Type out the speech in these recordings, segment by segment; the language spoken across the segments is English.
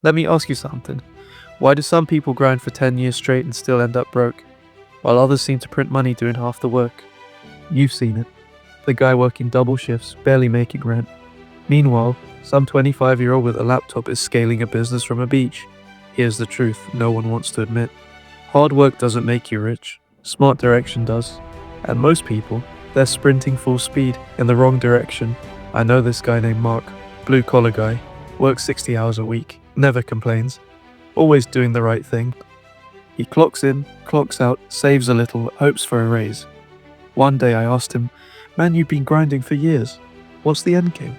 Let me ask you something. Why do some people grind for 10 years straight and still end up broke, while others seem to print money doing half the work? You've seen it. The guy working double shifts, barely making rent. Meanwhile, some 25-year-old with a laptop is scaling a business from a beach. Here's the truth no one wants to admit. Hard work doesn't make you rich. Smart direction does. And most people, they're sprinting full speed in the wrong direction. I know this guy named Mark, blue-collar guy, works 60 hours a week, never complains, always doing the right thing. He clocks in, clocks out, saves a little, hopes for a raise. One day I asked him, "Man, you've been grinding for years. What's the end game?"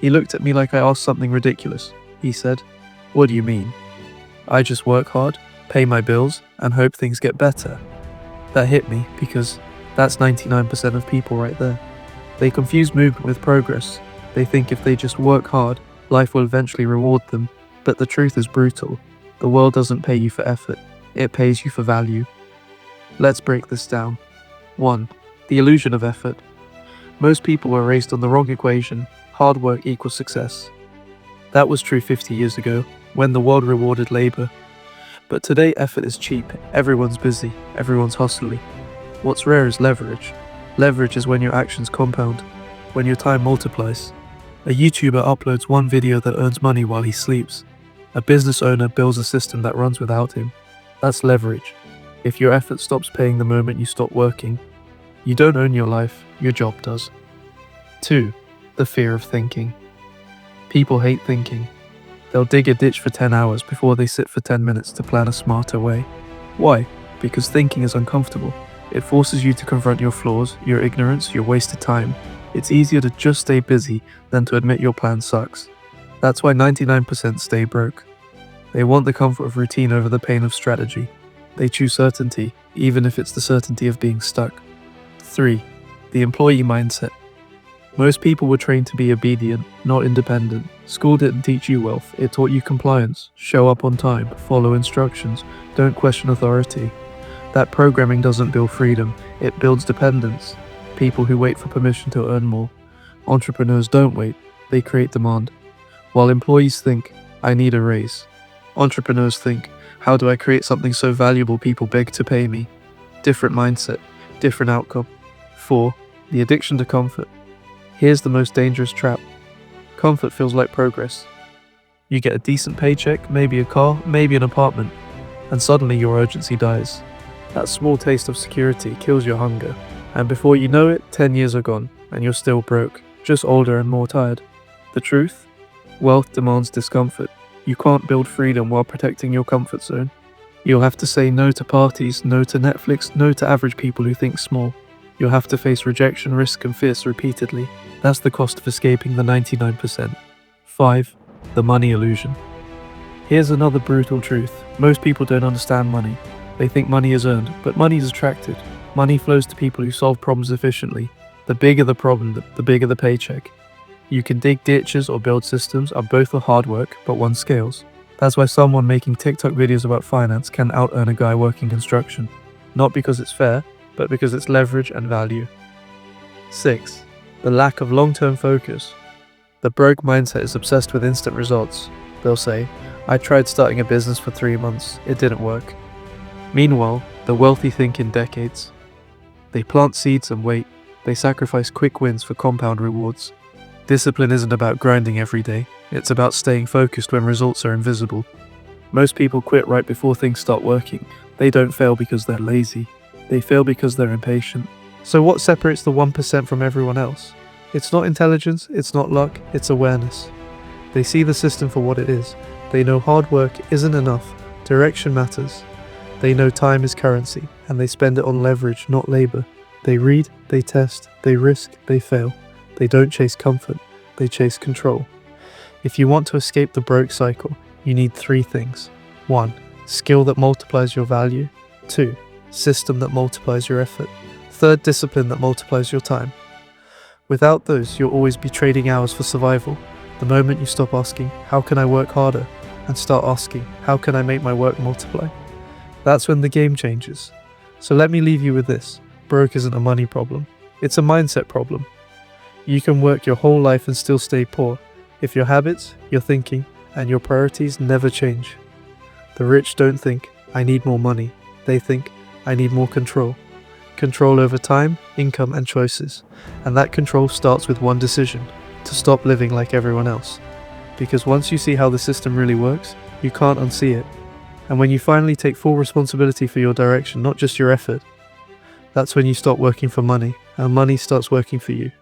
He looked at me like I asked something ridiculous. He said, "What do you mean?" "I just work hard, pay my bills, and hope things get better." That hit me because that's 99% of people right there. They confuse movement with progress. They think if they just work hard, life will eventually reward them. But the truth is brutal. The world doesn't pay you for effort. It pays you for value. Let's break this down. 1. The illusion of effort. Most people were raised on the wrong equation. Hard work equals success. That was true 50 years ago, when the world rewarded labor. But today effort is cheap. Everyone's busy. Everyone's hustling. What's rare is leverage. Leverage is when your actions compound, when your time multiplies. A YouTuber uploads one video that earns money while he sleeps. A business owner builds a system that runs without him. That's leverage. If your effort stops paying the moment you stop working, you don't own your life, your job does. 2. The fear of thinking. People hate thinking. They'll dig a ditch for 10 hours before they sit for 10 minutes to plan a smarter way. Why? Because thinking is uncomfortable. It forces you to confront your flaws, your ignorance, your wasted time. It's easier to just stay busy than to admit your plan sucks. That's why 99% stay broke. They want the comfort of routine over the pain of strategy. They choose certainty, even if it's the certainty of being stuck. 3. The employee mindset. Most people were trained to be obedient, not independent. School didn't teach you wealth, it taught you compliance. Show up on time, follow instructions, don't question authority. That programming doesn't build freedom, it builds dependence. People who wait for permission to earn more. Entrepreneurs don't wait, they create demand. While employees think, "I need a raise," entrepreneurs think, "How do I create something so valuable people beg to pay me?" Different mindset, different outcome. 4. The addiction to comfort. Here's the most dangerous trap. Comfort feels like progress. You get a decent paycheck, maybe a car, maybe an apartment, and suddenly your urgency dies. That small taste of security kills your hunger, and before you know it, 10 years are gone, and you're still broke, just older and more tired. The truth? Wealth demands discomfort. You can't build freedom while protecting your comfort zone. You'll have to say no to parties, no to Netflix, no to average people who think small. You'll have to face rejection, risk, and fears repeatedly. That's the cost of escaping the 99%. 5. The money illusion. Here's another brutal truth. Most people don't understand money. They think money is earned, but money is attracted. Money flows to people who solve problems efficiently. The bigger the problem, the bigger the paycheck. You can dig ditches or build systems are both a hard work, but one scales. That's why someone making TikTok videos about finance can out-earn a guy working construction. Not because it's fair, but because it's leverage and value. 6. The lack of long-term focus. The broke mindset is obsessed with instant results. They'll say, "I tried starting a business for 3 months, it didn't work." Meanwhile, the wealthy think in decades. They plant seeds and wait. They sacrifice quick wins for compound rewards. Discipline isn't about grinding every day. It's about staying focused when results are invisible. Most people quit right before things start working. They don't fail because they're lazy. They fail because they're impatient. So what separates the 1% from everyone else? It's not intelligence, it's not luck, it's awareness. They see the system for what it is. They know hard work isn't enough, direction matters. They know time is currency, and they spend it on leverage, not labor. They read, they test, they risk, they fail. They don't chase comfort, they chase control. If you want to escape the broke cycle, you need 3 things. 1. Skill that multiplies your value. 2. System that multiplies your effort. 3. Discipline that multiplies your time. Without those, you'll always be trading hours for survival. The moment you stop asking, "How can I work harder?" and start asking, "How can I make my work multiply?" That's when the game changes. So let me leave you with this. Broke isn't a money problem. It's a mindset problem. You can work your whole life and still stay poor if your habits, your thinking, and your priorities never change. The rich don't think, I need more money. They think, I need more control. Control over time, income, and choices. And that control starts with one decision: to stop living like everyone else. Because once you see how the system really works, you can't unsee it. And when you finally take full responsibility for your direction, not just your effort, that's when you stop working for money, and money starts working for you.